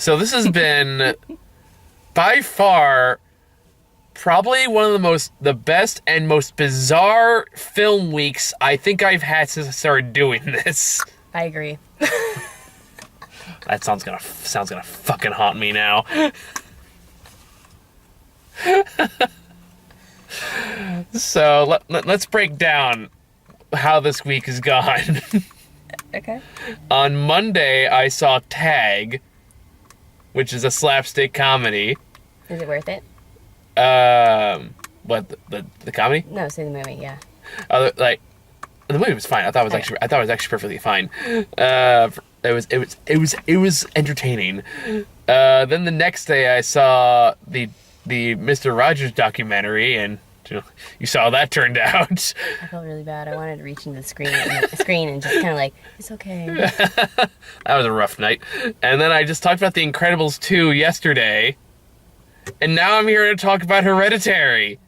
So this has been, by far, probably one of the best and most bizarre film weeks I think I've had since I started doing this. I agree. That sounds gonna fucking haunt me now. So let's break down how this week has gone. Okay. On Monday, I saw Tag, which is a slapstick comedy. Is it worth it? What the comedy? No, say the movie. Yeah. The movie was fine. I thought it was actually perfectly fine. It was entertaining. Then the next day, I saw the Mr. Rogers documentary, and you saw how that turned out. I felt really bad. I wanted to reach into the screen and just kind of like, it's okay. That was a rough night. And then I just talked about The Incredibles 2 yesterday, and now I'm here to talk about Hereditary.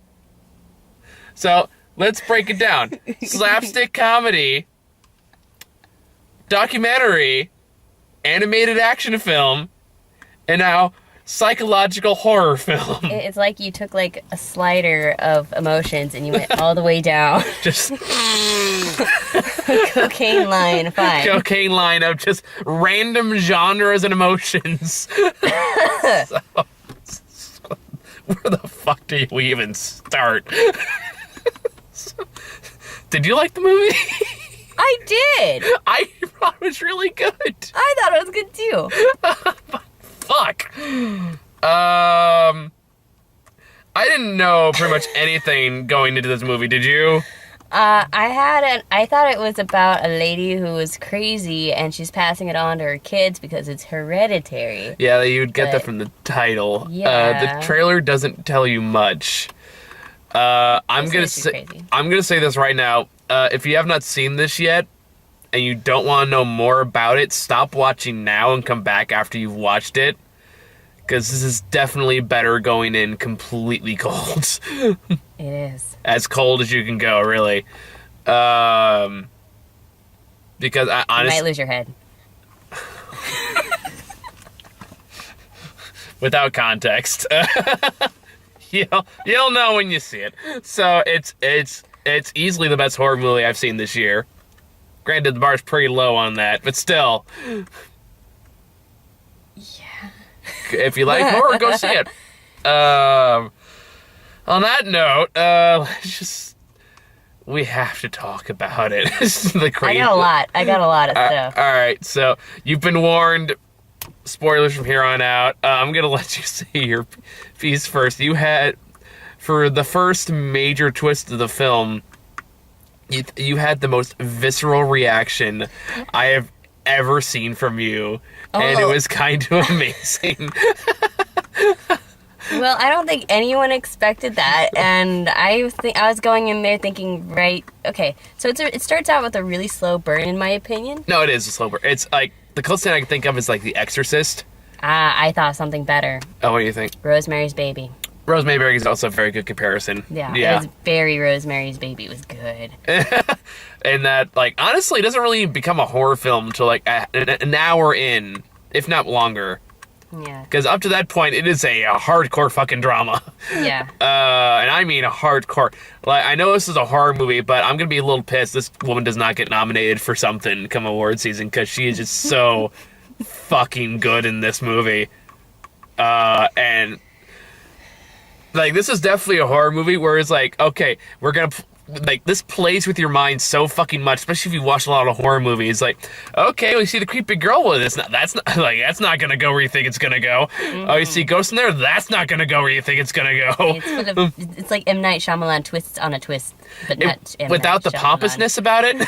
So let's break it down. Slapstick comedy, documentary, animated action film, and now psychological horror film. It's like you took like a slider of emotions and you went all the way down. Just cocaine line, fine. Cocaine line of just random genres and emotions. So, where the fuck do you even start? Did you like the movie? I did. I thought it was really good. I thought it was good too. Fuck. I didn't know pretty much anything going into this movie. Did you? I thought it was about a lady who was crazy and she's passing it on to her kids because it's hereditary. Yeah, you'd get that from the title. Yeah. The trailer doesn't tell you much. I'm gonna say this right now. If you have not seen this yet, and you don't want to know more about it, stop watching now and come back after you've watched it. Because this is definitely better going in completely cold. It is. As cold as you can go, really. Because I honestly... You might lose your head. Without context. You'll know when you see it. So it's easily the best horror movie I've seen this year. Granted, the bar's pretty low on that, but still. Yeah. If you like horror, go see it. On that note, we have to talk about it. I got a lot of stuff. All right, so you've been warned. Spoilers from here on out. I'm going to let you say your piece first. You had, for the first major twist of the film, you had the most visceral reaction I have ever seen from you, and it was kind of amazing. Well, I don't think anyone expected that, and I was going in there thinking, right, okay, so it starts out with a really slow burn, in my opinion. No, it is a slow burn. It's like, the closest thing I can think of is like The Exorcist. I thought something better. Oh, what do you think? Rosemary's Baby. Rosemary's Baby is also a very good comparison. Yeah. It was very Rosemary's Baby. It was good. And that, like, honestly, it doesn't really become a horror film until, like, an hour in, if not longer. Yeah. Because up to that point, it is a hardcore fucking drama. Yeah. And I mean a hardcore. Like, I know this is a horror movie, but I'm going to be a little pissed this woman does not get nominated for something come award season, because she is just so fucking good in this movie. And... like, this is definitely a horror movie where it's like, okay, we're gonna, like, this plays with your mind so fucking much, especially if you watch a lot of horror movies. Like, okay, we see the creepy girl with it. That's not gonna go where you think it's gonna go. Mm-hmm. Oh, you see ghosts in there? That's not gonna go where you think it's gonna go. It's like M. Night Shyamalan twists on a twist, but not M. Without the pompousness about it?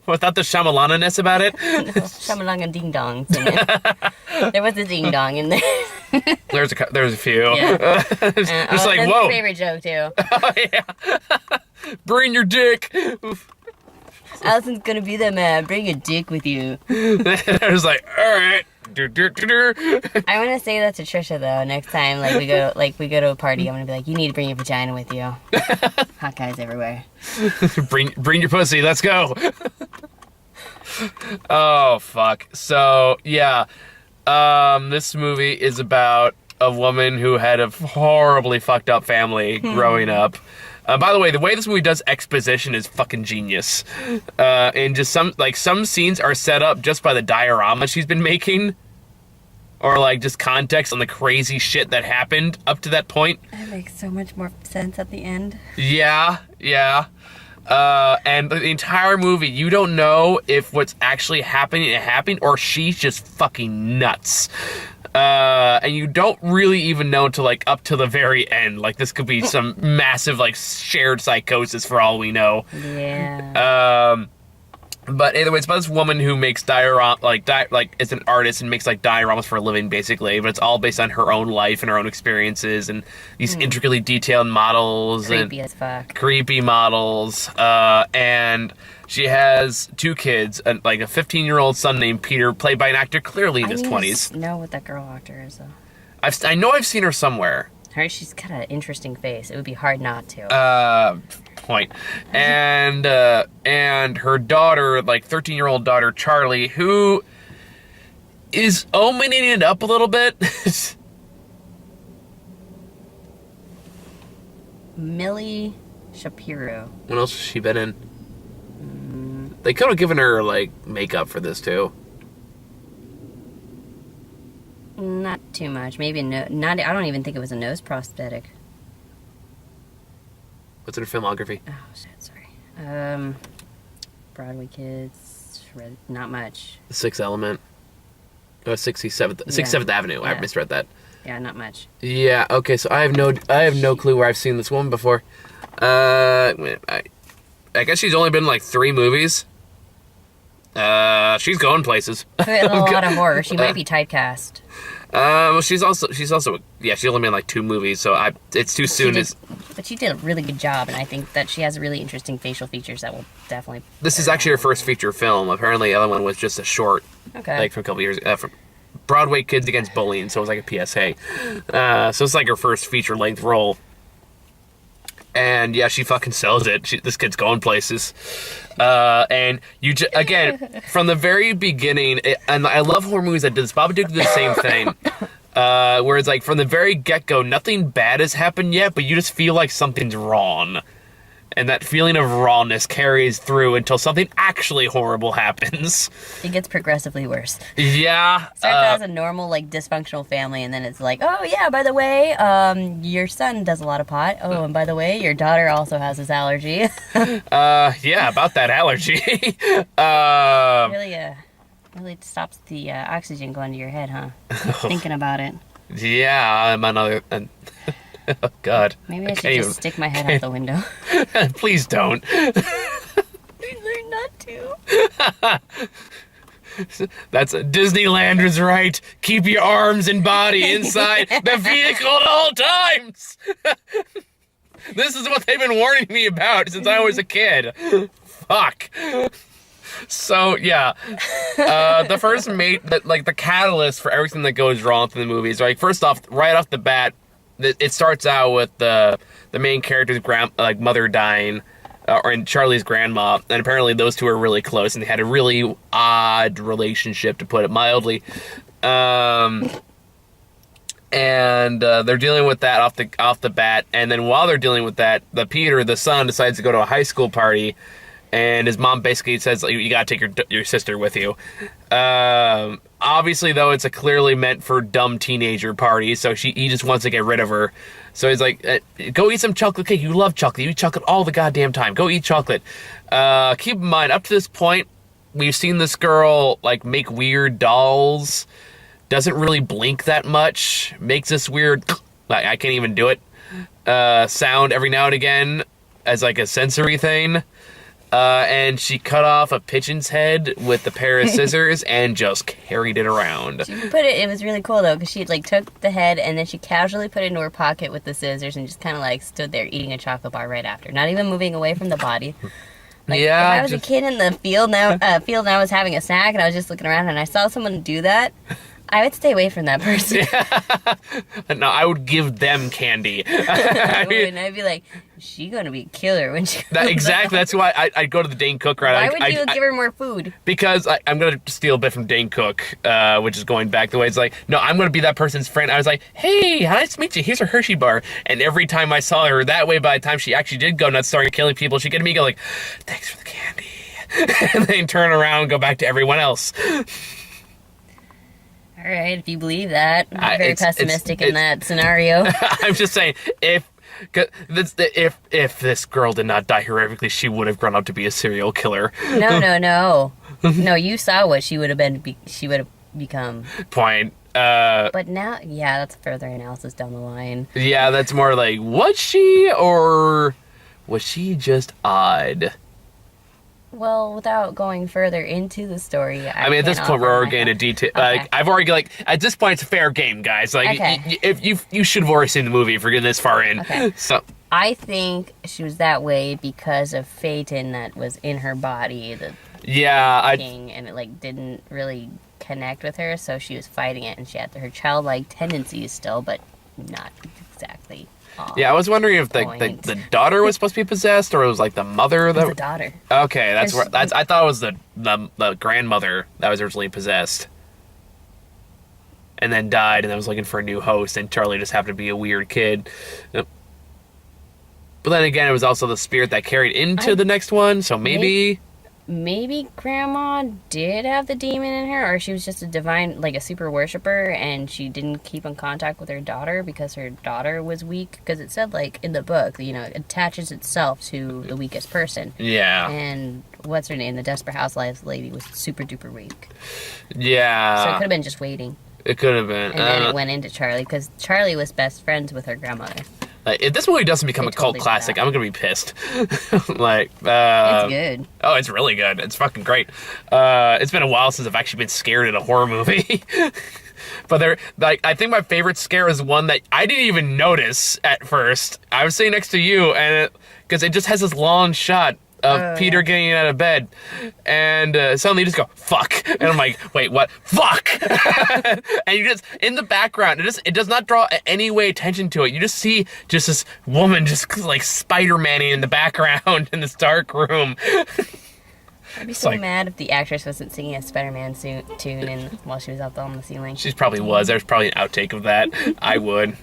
Without the Shyamalan-ness about it? No, Shyamalan and Ding Dong singing. There was a ding dong in there. There's a few. Yeah. Just like, that's whoa. My favorite joke, too. Oh, yeah. Bring your dick. Allison's gonna be the man. Bring your dick with you. I was like, all right. I'm gonna say that to Trisha though. Next time, we go to a party, I'm gonna be like, you need to bring your vagina with you. Hot guys everywhere. Bring your pussy. Let's go. Oh fuck. So yeah, This movie is about a woman who had a horribly fucked up family growing up. By the way this movie does exposition is fucking genius. And just some scenes are set up just by the diorama she's been making. Or, like, just context on the crazy shit that happened up to that point. That makes so much more sense at the end. Yeah. And the entire movie, you don't know if what's actually happened or she's just fucking nuts. And you don't really even know until, like, up to the very end. Like, this could be some massive, like, shared psychosis for all we know. Yeah. But either way, it's about this woman who makes is an artist and makes like dioramas for a living, basically. But it's all based on her own life and her own experiences and these intricately detailed models. Creepy as fuck. Creepy models. And she has 2 kids, like a 15-year-old son named Peter, played by an actor clearly in his 20s. I know what that girl actor is, though. I know I've seen her somewhere. She's got an interesting face. It would be hard not to. Point. And her daughter, like 13-year-old daughter, Charlie, who is opening it up a little bit. Millie Shapiro. What else has she been in? They could have given her, like, makeup for this, too. Not too much. Maybe I don't even think it was a nose prosthetic. What's in her filmography? Oh, shit, sorry. Broadway Kids, not much. The Sixth Element. 67th Avenue. Yeah. I misread that. Yeah, not much. Yeah, okay, so I have no clue where I've seen this woman before. I guess she's only been in, like, 3 movies. She's going places. A lot of horror. She might be typecast. Well, she's only been in like 2 movies, so it's too soon. But she did a really good job, and I think that she has really interesting facial features that will definitely. This is actually her first feature film. Apparently, the other one was just a short, like from a couple years, from Broadway Kids Against Bullying. So it was like a PSA. So it's like her first feature length role. And yeah, she fucking sells it. This kid's going places. And again, from the very beginning, and I love horror movies that do this. Babadook did the same thing. Where it's like from the very get-go, nothing bad has happened yet, but you just feel like something's wrong. And that feeling of rawness carries through until something actually horrible happens. It gets progressively worse. Yeah. Starts out as a normal, like, dysfunctional family, and then it's like, oh, yeah, by the way, your son does a lot of pot. Oh, and by the way, your daughter also has this allergy. Yeah, about that allergy. Really stops the oxygen going to your head, huh? Thinking about it. Yeah, I'm another... Oh, God. Maybe I should just stick my head out the window. Please don't. I learned not to. That's Disneyland was right. Keep your arms and body inside the vehicle at all times. This is what they've been warning me about since I was a kid. Fuck. So yeah, the first the catalyst for everything that goes wrong in the movie is like first off, right off the bat. It starts out with the main character's mother dying, and Charlie's grandma, and apparently those two are really close, and they had a really odd relationship, to put it mildly. And they're dealing with that off the bat, and then while they're dealing with that, Peter, the son, decides to go to a high school party, and his mom basically says, you gotta take your sister with you. Obviously, though, it's a clearly meant for dumb teenager party, so he just wants to get rid of her. So he's like, go eat some chocolate cake. You love chocolate. You eat chocolate all the goddamn time. Go eat chocolate. Keep in mind, up to this point, we've seen this girl, like, make weird dolls. Doesn't really blink that much. Makes this weird, I can't even do it, sound every now and again as, like, a sensory thing. And she cut off a pigeon's head with a pair of scissors and just carried it around. It was really cool, though, because she, like, took the head and then she casually put it into her pocket with the scissors and just kind of, like, stood there eating a chocolate bar right after. Not even moving away from the body. Like, yeah. If I was a kid in the field and I was having a snack and I was just looking around and I saw someone do that, I would stay away from that person. No, I would give them candy. I would, and I'd be like, she gonna be a killer when she Exactly. That's why I'd go to the Dane Cook route. Why would you give her more food? Because I'm going to steal a bit from Dane Cook, which is going back the way. It's like, no, I'm going to be that person's friend. I was like, hey, nice to meet you. Here's her Hershey bar. And every time I saw her that way, by the time she actually did go nuts, started killing people, she'd get to me go like, thanks for the candy. And then turn around and go back to everyone else. All right, if you believe that. I'm very pessimistic in that scenario. I'm just saying, if this girl did not die heroically, she would have grown up to be a serial killer. No. No, you saw what she would have been. She would have become. Point. But now, yeah, that's further analysis down the line. Yeah, that's more like, was she, or was she just odd? Well, without going further into the story, I mean, at this point, we're already getting into detail. Okay. Like, I've already, like, at this point, it's a fair game, guys. Like, Okay. if you should have already seen the movie if you're getting this far in. Okay. So, I think she was that way because of Phaeton that was in her body, the yeah, king, and it like didn't really connect with her, so she was fighting it, and she had her childlike tendencies still, but not exactly. Yeah, I was wondering if the daughter was supposed to be possessed, or it was like the mother that. The daughter. Okay, that's where I thought it was the grandmother that was originally possessed, and then died, and I was looking for a new host, and Charlie just happened to be a weird kid. Yep. But then again, it was also the spirit that carried into the next one, so maybe Grandma did have the demon in her, or she was just a divine, like a super worshiper, and she didn't keep in contact with her daughter because her daughter was weak. Because it said, like, in the book, it attaches itself to the weakest person. Yeah. And what's her name? The Desperate Housewives lady was super duper weak. Yeah. So it could have been just waiting. It could have been. And then it went into Charlie, because Charlie was best friends with her grandmother. If this movie doesn't become a cult classic, I'm gonna be pissed. Like, it's good. Oh, it's really good. It's fucking great. It's been a while since I've actually been scared in a horror movie. But I think my favorite scare is one that I didn't even notice at first. I was sitting next to you, and because it just has this long shot of Peter getting out of bed, and suddenly you just go, fuck, and I'm like, wait, what? Fuck! And you just, in the background, it does not draw any way attention to it. You just see just this woman just like Spider-Man-ing in the background in this dark room. I'd be so mad if the actress wasn't singing a Spider-Man tune while she was up on the ceiling. She probably was. There's probably an outtake of that. I would.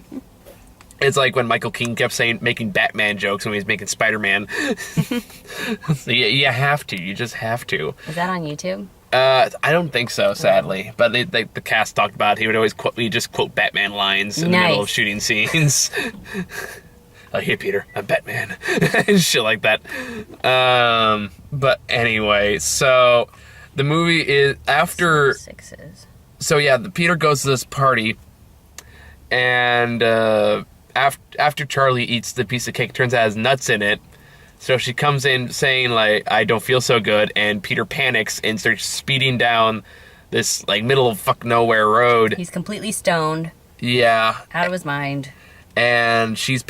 It's like when Michael Keaton kept making Batman jokes when he was making Spider-Man. You have to. You just have to. Is that on YouTube? I don't think so, sadly. But the cast talked about it. He would always quote Batman lines in the middle of shooting scenes. Like, hey, Peter, I'm Batman. And shit like that. But anyway, so the movie is after... Sixes. So yeah, Peter goes to this party, and after Charlie eats the piece of cake, it turns out it has nuts in it. So she comes in saying, like, I don't feel so good, and Peter panics and starts speeding down this, like, middle of fuck nowhere road. He's completely stoned. Yeah. Out of his mind. And she's,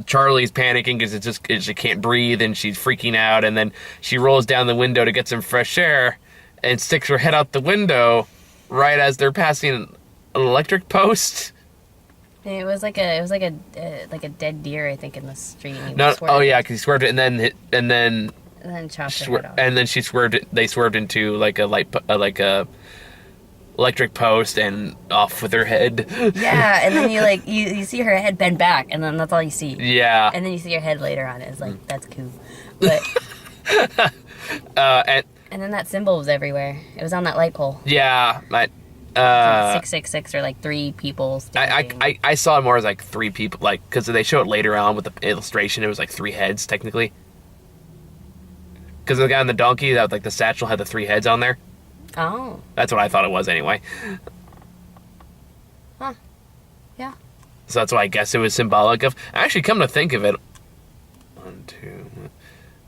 Charlie's panicking because she can't breathe, and she's freaking out, and then she rolls down the window to get some fresh air, and sticks her head out the window right as they're passing an electric post. It was like a dead deer, I think, in the street. No, oh yeah, because he swerved it, and then chopped her head off. And then she swerved it. They swerved into like a electric post and off with her head. Yeah, and then you see her head bend back, and then that's all you see. Yeah. And then you see her head later on. It's like, that's cool. But and then that symbol was everywhere. It was on that light pole. Yeah, 666 or like 3 people standing. I saw it more as like 3 people, like, because they show it later on with the illustration. It was like 3 heads technically. Because the guy on the donkey, that like the satchel had the 3 heads on there. Oh. That's what I thought it was anyway. Huh. Yeah. So that's why I guess it was symbolic of. Actually, come to think of it, 1, 2.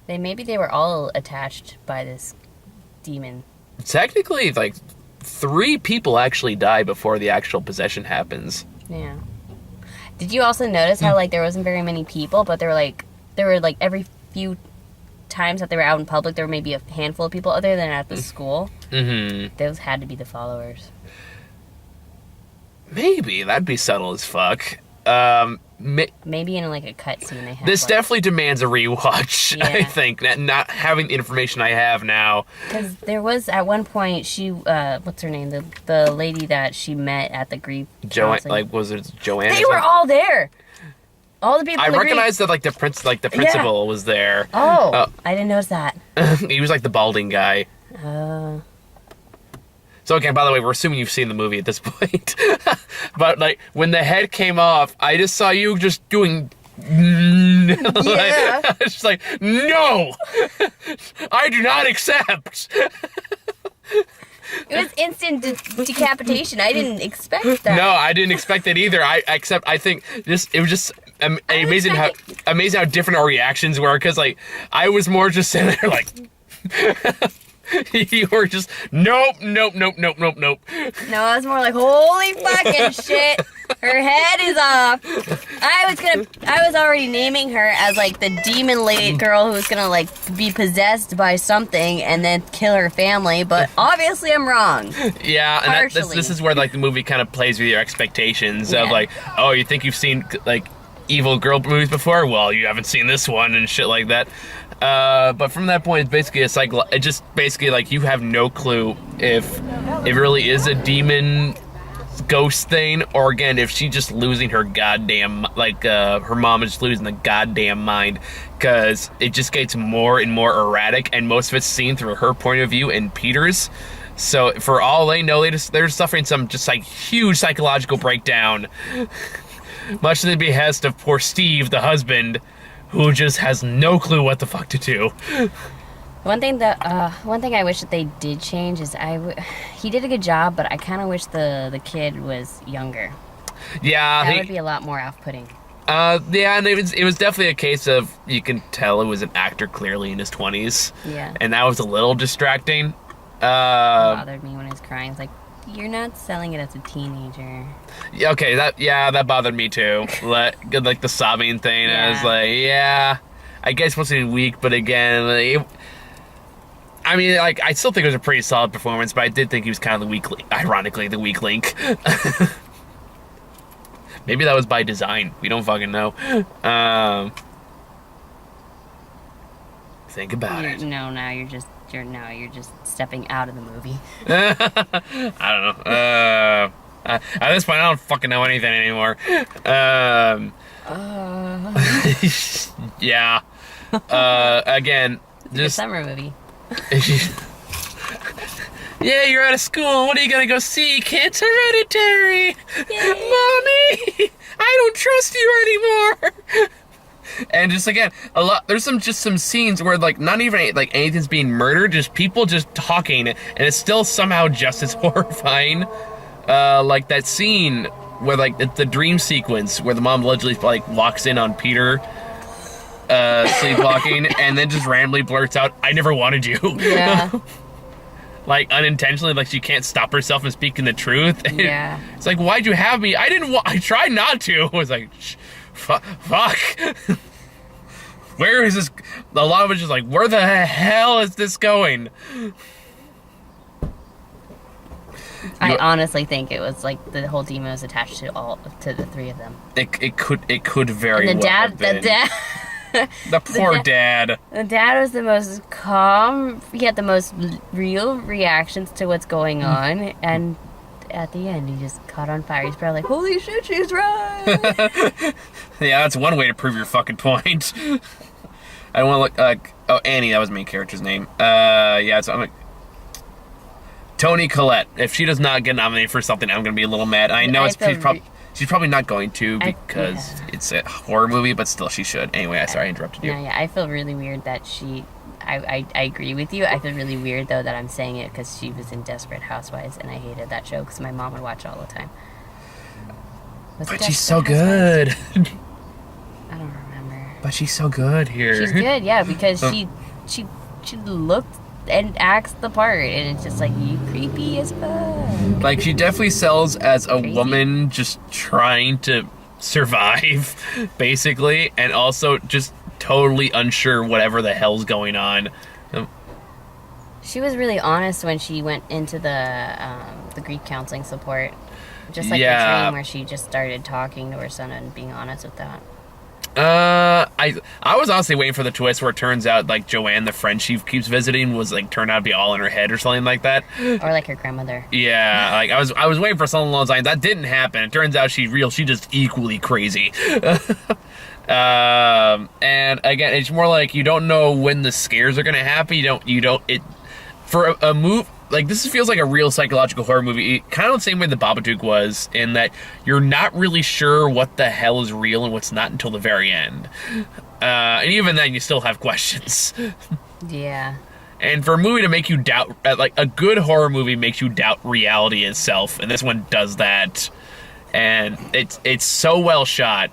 Maybe they were all attached by this demon. Technically, like 3 people actually die before the actual possession happens. Yeah. Did you also notice how like there wasn't very many people, but there were like every few times that they were out in public, there were maybe a handful of people other than at the school. Mm-hmm. Those had to be the followers. Maybe that'd be subtle as fuck. Maybe in like a cutscene they have. This like, definitely demands a rewatch. Yeah. I think not having the information I have now. Because there was at one point she, what's her name? The lady that she met at the grief Joanne, counseling. like was it Joanne? They were all there. All the people. I in the recognized that like the principal was there. Oh, I didn't notice that. He was like the balding guy. So okay, by the way, we're assuming you've seen the movie at this point. But like when the head came off, I just saw you just doing Yeah. I was just like, no! I do not accept. It was instant decapitation. I didn't expect that. No, I didn't expect it either. I think it was just amazing how different our reactions were, because like I was more just sitting there like you were just nope. No, I was more like, holy fucking shit. Her head is off. I was already naming her as like the demon lady girl who's gonna like be possessed by something and then kill her family, but obviously I'm wrong. Yeah, and this is where like the movie kind of plays with your expectations of like, oh, you think you've seen like evil girl movies before? Well, you haven't seen this one and shit like that. But from that point, it's basically a cycle. It just basically like you have no clue if it really is a demon ghost thing, or again if she's just losing her goddamn her mom is just losing the goddamn mind, because it just gets more and more erratic, and most of it's seen through her point of view and Peter's. So for all they know, they're suffering some just like huge psychological breakdown, much to the behest of poor Steve, the husband, who just has no clue what the fuck to do. One thing I wish that they did change is he did a good job, but I kind of wish the kid was younger. Yeah, that would be a lot more off-putting. Yeah, and it was definitely a case of, you can tell it was an actor clearly in his 20s. Yeah. And that was a little distracting. It bothered me when he was crying. It's like, you're not selling it as a teenager. Okay, that bothered me too. Like the sobbing thing. Yeah. I was like, yeah, I guess it's supposed to be weak, but again, I mean, like, I still think it was a pretty solid performance, but I did think he was kind of the weak link, ironically, the weak link. Maybe that was by design. We don't fucking know. Think about it. No, now you're just stepping out of the movie. I don't know. At this point, I don't fucking know anything anymore. Yeah. Again, just a summer movie. Yeah, you're out of school. What are you gonna go see, kids? Hereditary. Yay. Mommy, I don't trust you anymore. And just again, there's some scenes where like not even like anything's being murdered, just people just talking, and it's still somehow just as horrifying. Like that scene where like the dream sequence where the mom allegedly like walks in on Peter sleepwalking and then just randomly blurts out, "I never wanted you." Yeah. Like unintentionally, like she can't stop herself from speaking the truth. Yeah. It's like, why'd you have me? I tried not to. I was like, fuck. Where is this? A lot of it's just like, where the hell is this going? I honestly think it was like the whole demon was attached to the three of them. It could very and well have been. The poor dad. The dad was the most calm. He had the most real reactions to what's going on, and at the end, he just caught on fire. He's probably like, "Holy shit, she's right." Yeah, that's one way to prove your fucking point. I don't want to look like Annie. That was the main character's name. Yeah, so I'm like Toni Collette. If she does not get nominated for something, I'm gonna be a little mad. I know she's probably not going to because it's a horror movie, but still she should. Anyway, sorry I interrupted you. No, yeah, I feel really weird that I agree with you. I feel really weird, though, that I'm saying it because she was in Desperate Housewives, and I hated that show because my mom would watch it all the time. But she's so good. I don't remember. But she's so good here. She's good, yeah, because she looked and acts the part, and it's just like, you creepy as fuck. Like, she definitely sells as a woman just trying to survive, basically, and also just totally unsure whatever the hell's going on. She was really honest when she went into the grief counseling support. Just like Yeah. the dream where she just started talking to her son and being honest with that. I was honestly waiting for the twist where it turns out like Joanne, the friend she keeps visiting, was like turned out to be all in her head or something like that. Or like her grandmother. Yeah, like I was waiting for something along those lines. That didn't happen. It turns out she's real. She's just equally crazy. And again, it's more like you don't know when the scares are gonna happen. For a move like this feels like a real psychological horror movie, kind of the same way the Babadook was, in that you're not really sure what the hell is real and what's not until the very end. And even then, you still have questions. Yeah. And for a movie to make you doubt, like a good horror movie makes you doubt reality itself, and this one does that. And it's so well shot.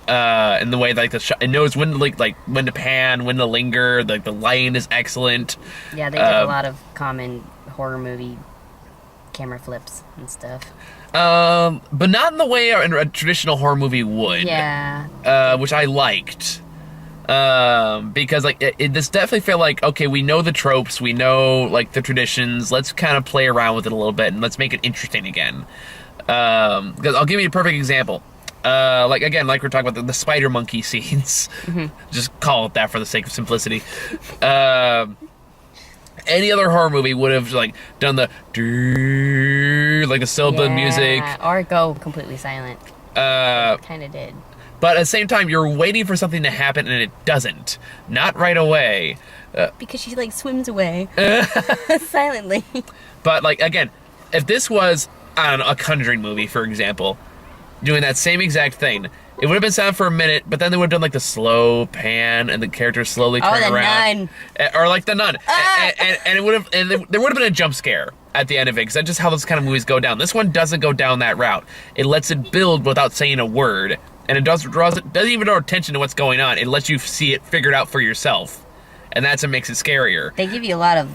In the way like the shot, it knows when to like when to pan, when to linger. Like the lighting is excellent. Yeah, they did a lot of common horror movie camera flips and stuff. But not in the way a traditional horror movie would. Yeah. Which I liked. Because like this definitely felt like, okay, we know the tropes, we know like the traditions. Let's kind of play around with it a little bit and let's make it interesting again. Because I'll give you a perfect example. Like we're talking about the spider monkey scenes. Mm-hmm. Just call it that for the sake of simplicity. Any other horror movie would have like done the like the still build music, or go completely silent. Kind of did. But at the same time, you're waiting for something to happen and it doesn't. Not right away. Because she like swims away silently. But like again, if this was I don't know, a Conjuring movie, for example, doing that same exact thing, it would have been silent for a minute, but then they would have done like the slow pan and the characters slowly turn around. Nun. Or like the nun. And it would have, and there would have been a jump scare at the end of it, because that's just how those kind of movies go down. This one doesn't go down that route. It lets it build without saying a word, and it doesn't even draw attention to what's going on. It lets you see it figured out for yourself, and that's what makes it scarier. They give you a lot of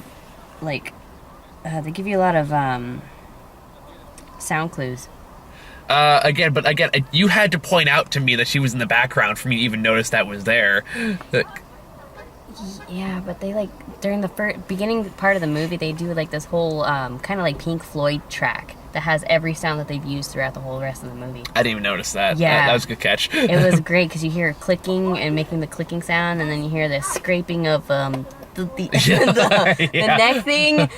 sound clues. Again, you had to point out to me that she was in the background for me to even notice that was there. Yeah, but they like during the beginning part of the movie, they do like this whole kind of like Pink Floyd track that has every sound that they've used throughout the whole rest of the movie. I didn't even notice that. Yeah, that was a good catch. It was great because you hear clicking and making the clicking sound, and then you hear the scraping of the neck thing,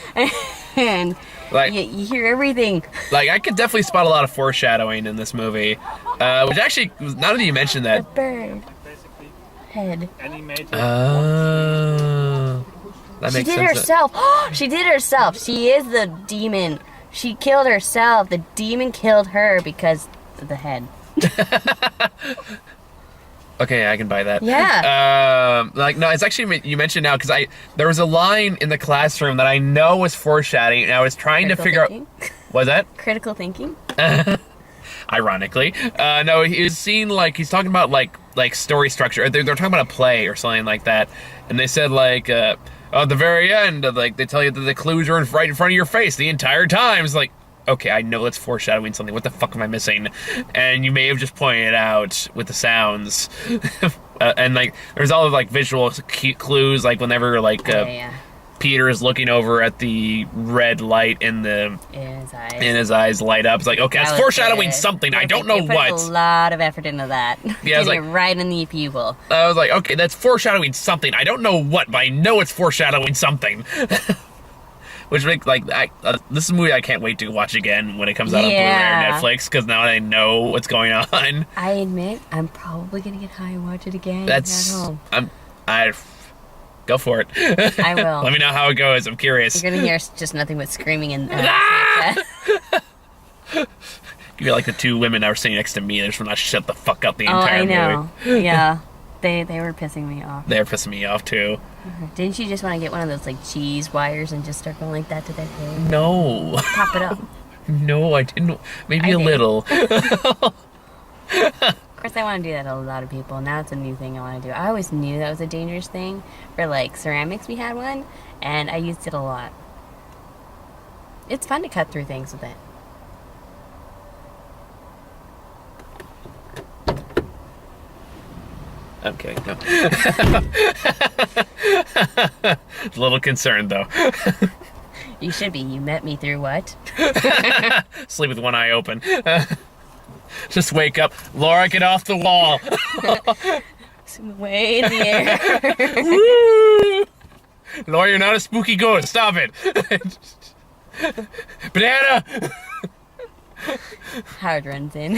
and like you hear everything. Like I could definitely spot a lot of foreshadowing in this movie, which actually, now that you mentioned that, a bird head. That makes She did sense. herself. She did herself. She is the demon. She killed herself. The demon killed her because of the head. Okay, I can buy that. Yeah. No, it's actually, you mentioned now, because there was a line in the classroom that I know was foreshadowing, and I was trying to figure out. Was that? Critical thinking? Ironically. No, he was seen like, he's talking about like story structure. They're talking about a play or something like that, and they said like, at the very end, like they tell you that the clues are right in front of your face the entire time. It's like, okay, I know that's foreshadowing something. What the fuck am I missing? And you may have just pointed it out with the sounds. And like, there's all of like visual clues, like whenever like Peter is looking over at the red light in his eyes light up. It's like, okay, that's foreshadowing something. I don't know what. Put a lot of effort into that. Yeah, I was like, right in the pupil. I was like, okay, that's foreshadowing something. I don't know what, but I know it's foreshadowing something. Which makes this is a movie I can't wait to watch again when it comes out on Blu-ray or Netflix, because now I know what's going on. I admit I'm probably gonna get high and watch it again. That's at home. Go for it. I will. Let me know how it goes. I'm curious. You're gonna hear just nothing but screaming and You're like the two women that were sitting next to me. They just will not shut the fuck up the entire movie. I know. Yeah, they were pissing me off. They're pissing me off too. Didn't you just want to get one of those like cheese wires and just start going like that to their head? No. Pop it up. No, I didn't. Maybe a little. Of course, I want to do that to a lot of people. Now it's a new thing I want to do. I always knew that was a dangerous thing. For like ceramics, we had one, and I used it a lot. It's fun to cut through things with it. Okay, no. A little concerned though. You should be. You met me through what? Sleep with one eye open. Just wake up. Laura, get off the wall. Way in the air. Woo! Laura, you're not a spooky ghost. Stop it. Banana! Howard runs in.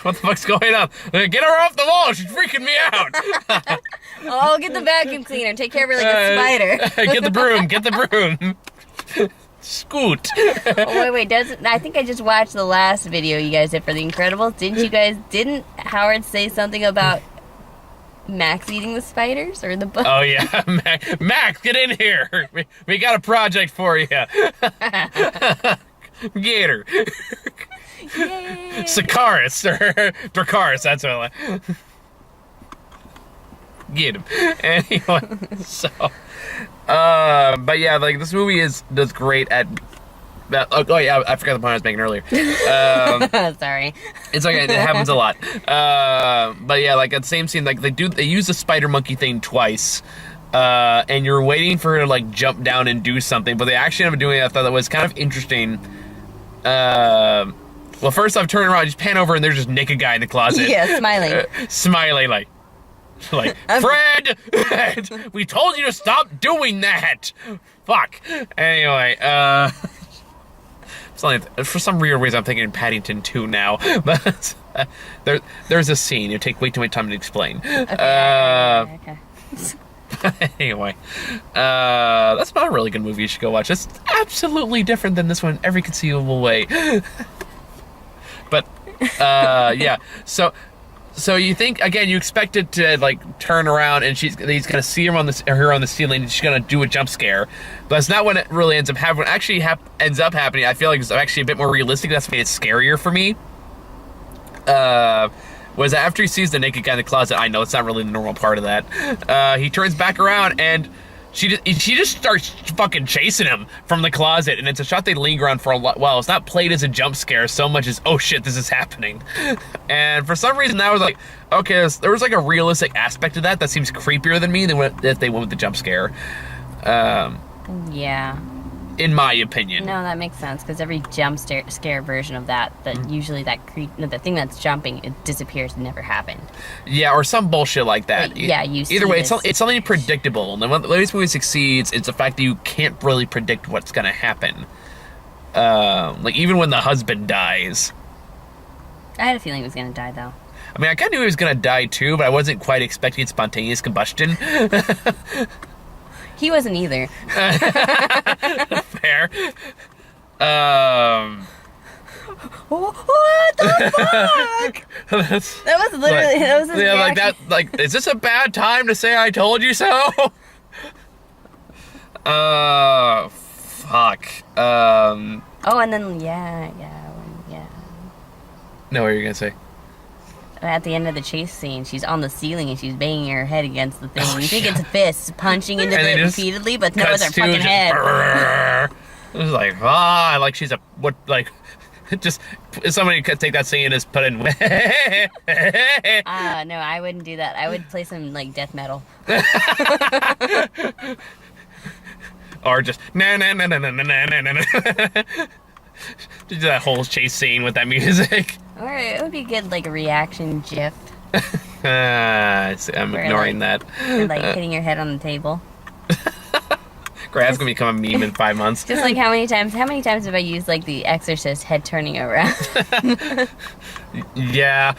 What the fuck's going on? Get her off the wall. She's freaking me out. Oh, get the vacuum cleaner. Take care of her like a spider. Get the broom. Get the broom. Scoot. Oh, wait. I think I just watched the last video you guys did for The Incredibles. Didn't Howard say something about Max eating the spiders or the bug? Oh, yeah. Max, get in here. We got a project for you. Get her. Yay. Sakaris, or Dracarys, that's what I like. Get him. Anyway, so, but yeah, like, this movie does great at, oh yeah, I forgot the point I was making earlier. Sorry. It's okay, it happens a lot. But yeah, like, at the same scene, like, they use the spider monkey thing twice, and you're waiting for her to, like, jump down and do something, but they actually ended up doing it. I thought that was kind of interesting. Well, first off, turn around, just pan over, and there's just naked guy in the closet. Yeah, smiling. Smiling, like, Fred! We told you to stop doing that! Fuck. Anyway, for some weird reason, I'm thinking Paddington 2 now. But there's a scene. It takes way too much time to explain. Okay. Anyway, that's not a really good movie you should go watch. It's absolutely different than this one in every conceivable way. But, yeah. So you think, again, you expect it to, like, turn around and he's gonna see her on the ceiling and she's gonna do a jump scare. But that's not what it really ends up happening. What actually ends up happening, I feel like, it's actually a bit more realistic. That's made it scarier for me. Was after he sees the naked guy in the closet, I know it's not really the normal part of that. He turns back around and she just starts fucking chasing him from the closet, and it's a shot they linger on for a while. It's not played as a jump scare so much as, oh shit, this is happening. And for some reason, I was like, okay, there was like a realistic aspect to that seems creepier than me than if they went with the jump scare. Yeah. In my opinion. No, that makes sense, because every jump scare version of that usually the thing that's jumping, it disappears and never happened. Yeah, or some bullshit like that. Yeah, either way, it's something predictable. And when this movie succeeds, it's the fact that you can't really predict what's going to happen. Like, even when the husband dies. I had a feeling he was going to die, though. I mean, I kind of knew he was going to die, too, but I wasn't quite expecting spontaneous combustion. He wasn't either. Fair. What the fuck? That was literally, yeah, like that. Like, is this a bad time to say I told you so? Fuck. Oh, and then yeah. No, what are you gonna say? At the end of the chase scene, she's on the ceiling and she's banging her head against the thing. Oh, you think it's fists punching into and it repeatedly, but no, it's her fucking head. It was like, like she's just somebody could take that scene and just put in. No, I wouldn't do that. I would play some like death metal. Or just na. Do that whole chase scene with that music. Or it would be good, like a reaction gif. I'm ignoring that. Or like hitting your head on the table. Grav's gonna become a meme in 5 months. Just like how many times have I used like the Exorcist head turning around? Yeah.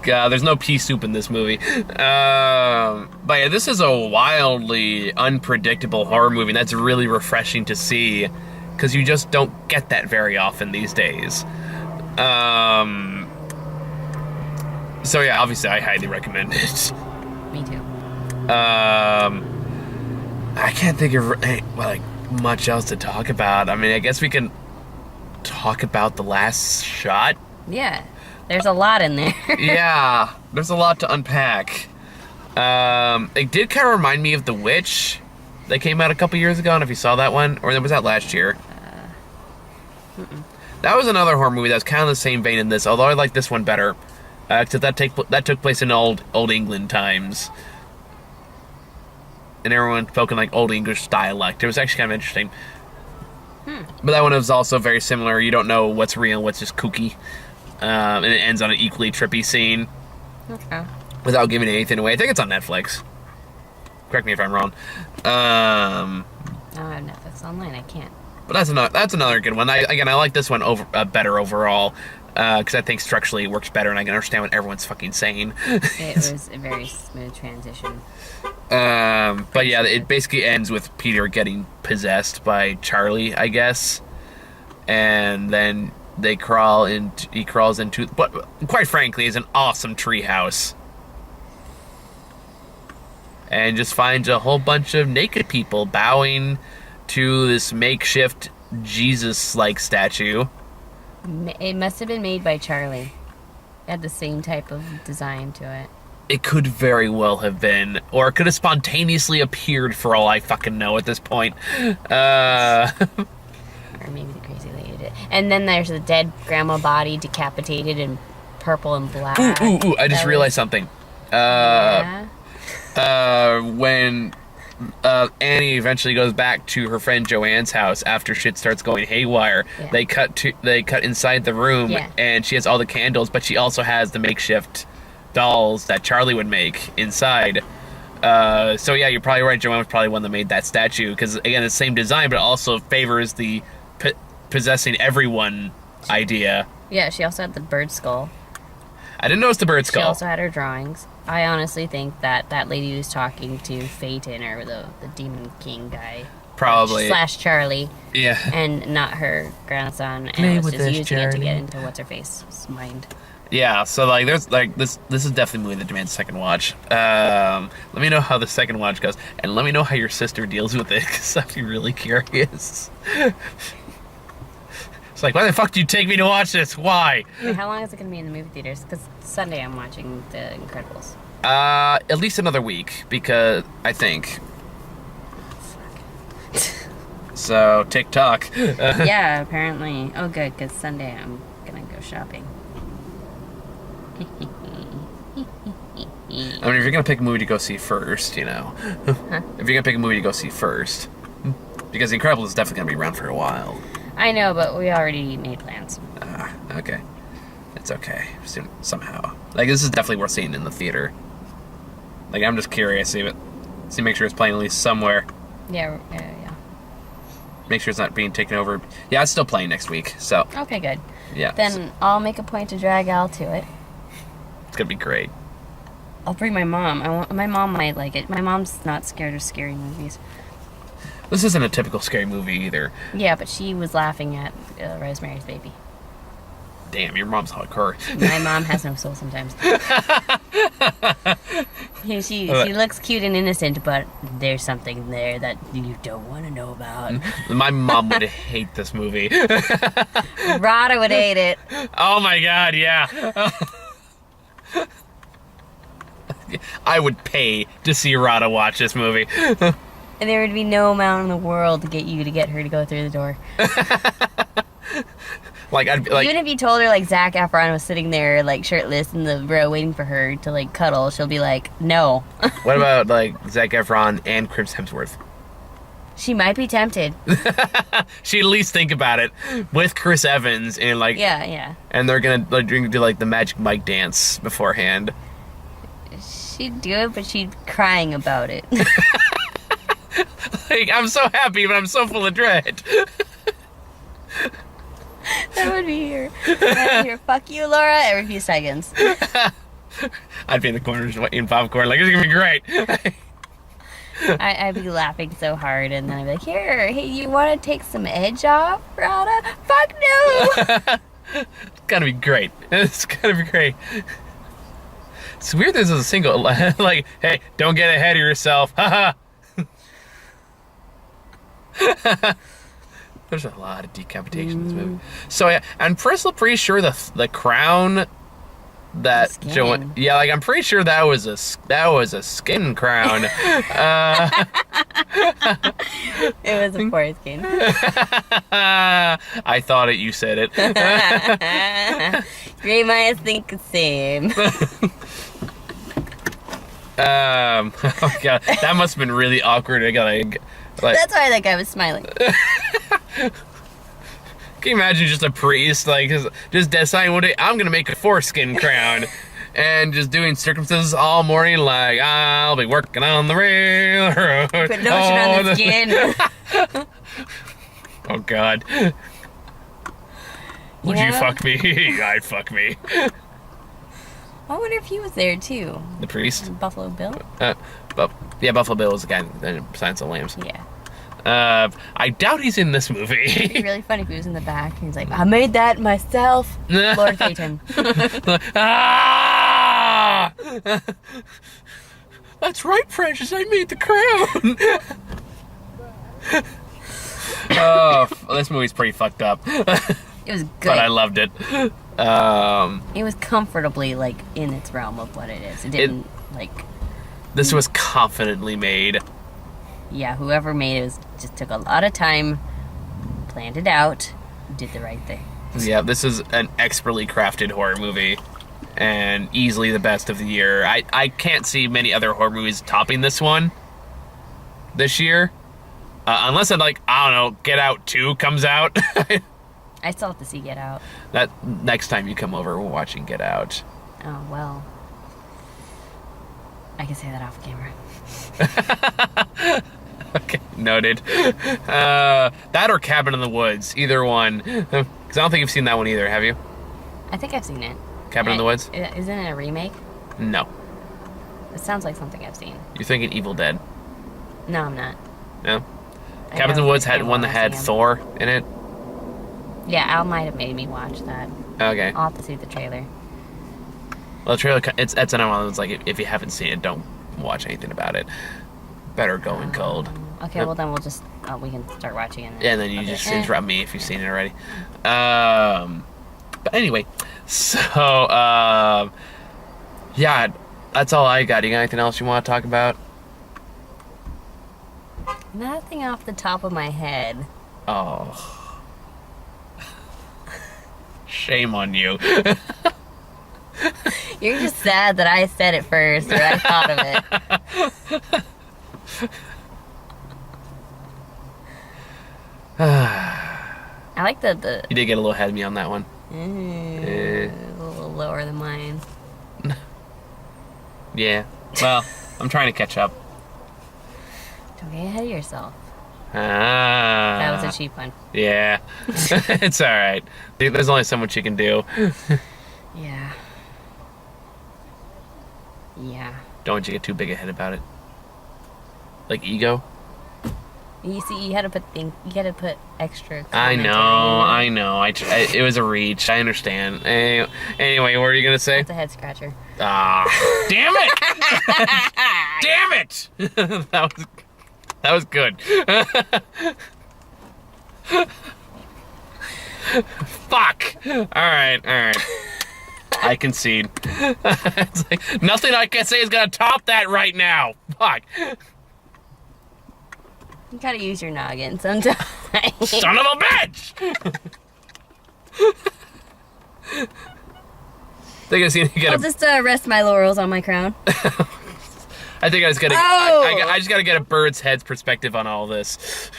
God, there's no pea soup in this movie. But yeah, this is a wildly unpredictable horror movie, and that's really refreshing to see, because you just don't get that very often these days. So yeah, obviously I highly recommend it. Me too. I can't think of like much else to talk about. I mean, I guess we can talk about The Last Shot. Yeah, there's a lot in there. Yeah, there's a lot to unpack. It did kind of remind me of The Witch. That came out a couple years ago, and if you saw that one, or was that last year? That was another horror movie that was kind of the same vein in this, although I like this one better. Except that took place in old England times. and everyone spoke in like Old English dialect. It was actually kind of interesting. But that one was also very similar. You don't know what's real, what's just kooky. And it ends on an equally trippy scene. Okay. Without giving anything away. I think it's on Netflix. Correct me if I'm wrong. I have Netflix online. I can't. But that's another good one. I like this one better overall. Because I think structurally it works better and I can understand what everyone's fucking saying. It was a very smooth transition. But yeah, it basically ends with Peter getting possessed by Charlie, I guess. And then he crawls into what, quite frankly, is an awesome treehouse. And just finds a whole bunch of naked people bowing to this makeshift Jesus-like statue. It must have been made by Charlie. It had the same type of design to it. It could very well have been. Or it could have spontaneously appeared for all I fucking know at this point. Or maybe the crazy lady did. And then there's the dead grandma body decapitated in purple and black. Ooh, I just realized something. Yeah. When Annie eventually goes back to her friend Joanne's house after shit starts going haywire, they cut inside the room, and she has all the candles, but she also has the makeshift dolls that Charlie would make inside. So yeah, you're probably right. Joanne was probably one that made that statue because again, it's the same design, but it also favors the possessing everyone idea. Yeah, she also had the bird skull. I didn't notice the bird skull. She also had her drawings. I honestly think that lady who's talking to Phaeton, or the Demon King guy. Probably. / Charlie. Yeah. And not her grandson. And Play was with just this, using it to Charlie. get into what's-her-face's mind. Yeah, so like there's like this is definitely a movie that demands a second watch. Let me know how the second watch goes, and let me know how your sister deals with it, because I'd be really curious. It's like, why the fuck do you take me to watch this? Why? Wait, how long is it going to be in the movie theaters? Because Sunday I'm watching The Incredibles. At least another week, because I think. So, TikTok. Yeah, apparently. Oh, good, because Sunday I'm going to go shopping. I mean, if you're gonna pick a movie to go see first, you know. If you're gonna pick a movie to go see first. Because The Incredibles is definitely gonna be around for a while. I know, but we already made plans. Okay. It's okay. Somehow. Like, this is definitely worth seeing in the theater. Like, I'm just curious. Make sure it's playing at least somewhere. Yeah. Make sure it's not being taken over. Yeah, it's still playing next week, so. Okay, good. Yeah. Then I'll make a point to drag Al to it. It's gonna be great. I'll bring my mom. My mom might like it. My mom's not scared of scary movies. This isn't a typical scary movie either. Yeah, but she was laughing at Rosemary's Baby. Damn, your mom's hardcore. My mom has no soul sometimes. She looks cute and innocent, but there's something there that you don't want to know about. My mom would hate this movie. Rada would hate it. Oh my god, yeah. I would pay to see Rada watch this movie. And there would be no amount in the world to get her to go through the door. Like, I'd be like, even if you told her like Zac Efron was sitting there like shirtless in the row waiting for her to like cuddle, she'll be like, no. What about like Zac Efron and Chris Hemsworth? She might be tempted. She'd at least think about it with Chris Evans and like, Yeah. and they're gonna like do like the Magic Mike dance beforehand. She'd do it, but she'd be crying about it. Like, I'm so happy, but I'm so full of dread. That would be her. Fuck you, Laura, every few seconds. I'd be in the corner just eating popcorn. Like, it's gonna be great. I'd be laughing so hard, and then I'd be like, hey, you want to take some edge off, Rada? Fuck no! It's gotta be great. It's gotta be great. It's weird this is a single, like, hey, don't get ahead of yourself. Haha. There's a lot of decapitation in this movie. So yeah, I'm pretty sure the crown that Joanne, yeah, like I'm pretty sure that was a skin crown. It was a foreskin. I thought it. You said it. Great minds think the same. Oh god, that must have been really awkward. I gotta, like, That's why that guy was smiling. can you imagine just a priest, like, just deciding one day, I'm gonna make a foreskin crown, and just doing circumstances all morning, like, I'll be working on the railroad. Put lotion on the skin. Oh god. Would you fuck me? I'd fuck me. I wonder if he was there too. The priest? Buffalo Bill? Yeah, Buffalo Bill was the guy in Silence of the Lambs. Yeah. I doubt he's in this movie. It'd be really funny if he was in the back. He's like, I made that myself. Lord Phaeton. Ah! That's right, Precious. I made the crown. Oh, this movie's pretty fucked up. It was good. But I loved it. It was comfortably, like, in its realm of what it is. It didn't, This was confidently made. Yeah, whoever made it just took a lot of time, planned it out, did the right thing. Yeah, this is an expertly crafted horror movie, and easily the best of the year. I can't see many other horror movies topping this one this year. Unless, I don't know, Get Out 2 comes out. I still have to see Get Out. That next time you come over, we're watching Get Out. Oh, well. I can say that off camera. Okay, noted. That or Cabin in the Woods, either one. Because I don't think you've seen that one either, have you? I think I've seen it. Cabin in the Woods? Isn't it a remake? No. It sounds like something I've seen. You're thinking Evil Dead. No, I'm not. No? Cabin in the Woods had one that had Thor in it. Yeah, Al might have made me watch that. Okay. I'll have to see the trailer. Well, the trailer, it's another one that's like, if you haven't seen it, don't watch anything about it. Better go in cold. Okay, well then we'll just, we can start watching it. Yeah, and then you just interrupt me if you've seen it already. But anyway, so, yeah, that's all I got. You got anything else you want to talk about? Nothing off the top of my head. Oh. Shame on you. You're just sad that I said it first, or I thought of it. I like the You did get a little ahead of me on that one. a little lower than mine. Yeah. Well, I'm trying to catch up. Don't get ahead of yourself. Ah. That was a cheap one. Yeah. It's alright. There's only so much you can do. Yeah. Yeah. Don't want you to get too big a head about it. Like ego? You see, you had to put extra. I know. It was a reach. I understand. Anyway, what were you gonna say? It's a head scratcher. Ah, damn it! Damn it! That was good. Fuck. All right. I concede. It's like, nothing I can say is gonna top that right now. Fuck. You gotta use your noggin sometimes. Son of a bitch! Think I see you get I'll just rest my laurels on my crown. I think I just gotta. Oh! I just gotta get a bird's head perspective on all this.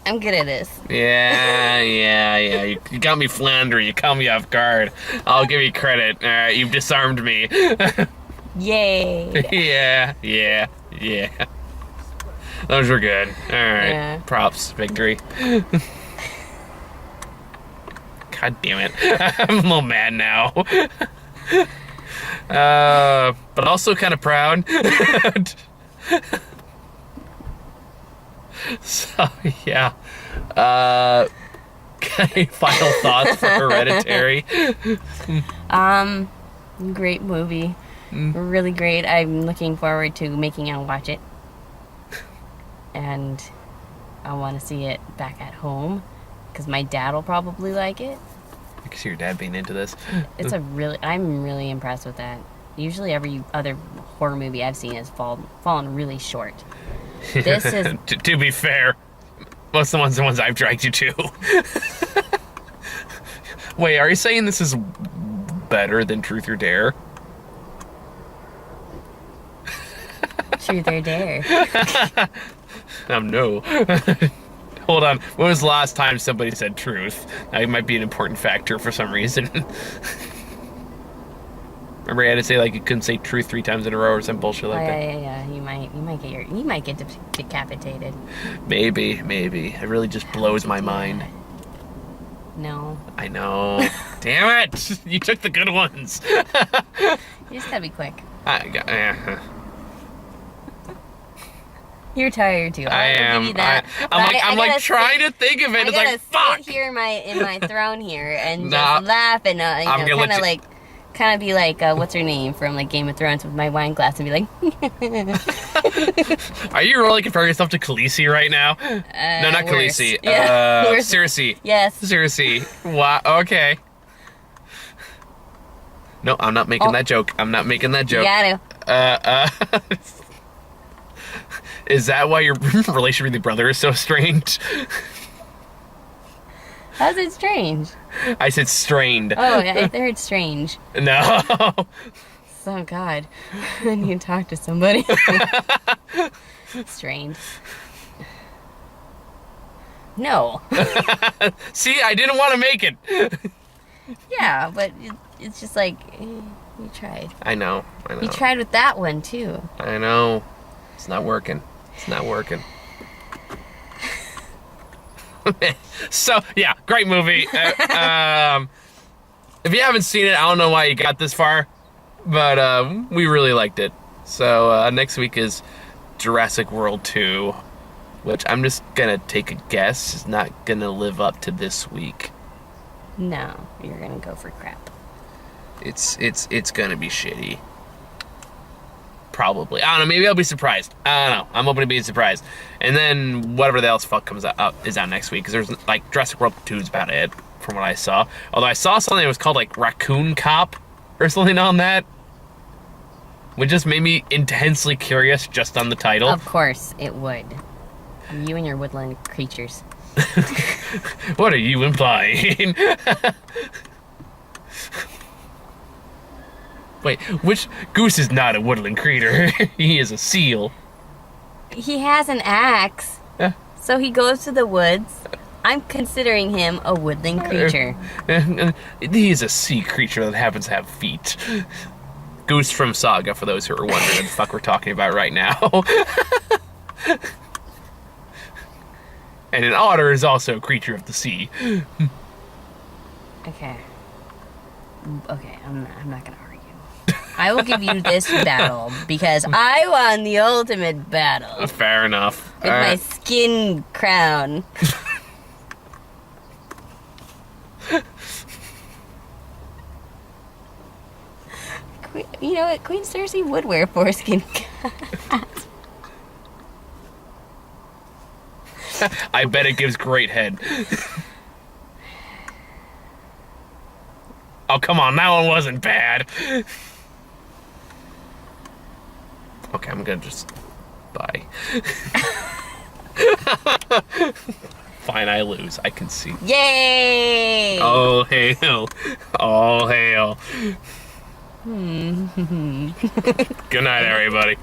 I'm good at this. Yeah. You got me floundering. You caught me off guard. I'll give you credit. All right, you've disarmed me. Yay. Yeah. Those were good. All right. Yeah. Props. Victory. God damn it. I'm a little mad now. But also kind of proud. So, yeah. Any final thoughts for Hereditary? Great movie. Really great. I'm looking forward to making Al watch it. And I want to see it back at home because my dad will probably like it. I can see your dad being into this. I'm really impressed with that. Usually every other horror movie I've seen has fallen really short. This is... to be fair, most of the ones I've dragged you to. Wait, are you saying this is better than Truth or Dare? Truth or dare. No. Hold on. When was the last time somebody said truth? That might be an important factor for some reason. Remember, I had to say like you couldn't say truth 3 times in a row or some bullshit like that. Yeah. You might get decapitated. Maybe. It really just blows my mind. No. I know. Damn it! You took the good ones. You just gotta be quick. You're tired too. I am. Give you that. I'm like trying to think of it. It's like fuck. Sit here in my throne here and Nah. just laugh and kind of be like what's her name from like Game of Thrones with my wine glass and be like. Are you really comparing yourself to Khaleesi right now? No, not worse. Khaleesi. Yeah, worse. Cersei. Yes. Cersei. Wow. Okay. No, I'm not making that joke. I'm not making that joke. You gotta. Is that why your relationship with your brother is so strange? How's it strange? I said strained. Oh, I heard strange. No. Oh God, I need to talk to somebody. Strained. No. See, I didn't want to make it. Yeah, but it's just like you tried. I know. You tried with that one too. I know. It's not working. So, yeah, great movie. If you haven't seen it, I don't know why you got this far, but we really liked it. So, next week is Jurassic World 2, which I'm just gonna take a guess is not gonna live up to this week. No, you're gonna go for crap. It's gonna be shitty. Probably. I don't know. Maybe I'll be surprised. I don't know. I'm open to being surprised. And then whatever the else fuck comes out is out next week. Because there's like Jurassic World 2 is about it from what I saw. Although I saw something that was called like Raccoon Cop or something on that. Which just made me intensely curious just on the title. Of course it would. You and your woodland creatures. What are you implying? Wait, which Goose is not a woodland creature? He is a seal. He has an axe, so he goes to the woods. I'm considering him a woodland creature. He is a sea creature that happens to have feet. Goose from Saga, for those who are wondering what the fuck we're talking about right now. And an otter is also a creature of the sea. Okay, I'm not gonna argue. I will give you this battle because I won the ultimate battle. Fair enough. With my skin crown. You know what? Queen Cersei would wear foreskin hats. I bet it gives great head. Oh, come on. That one wasn't bad. Okay, I'm gonna just... Bye. Fine, I lose. I can see. Yay! Oh, hail. All hail. Good night, everybody.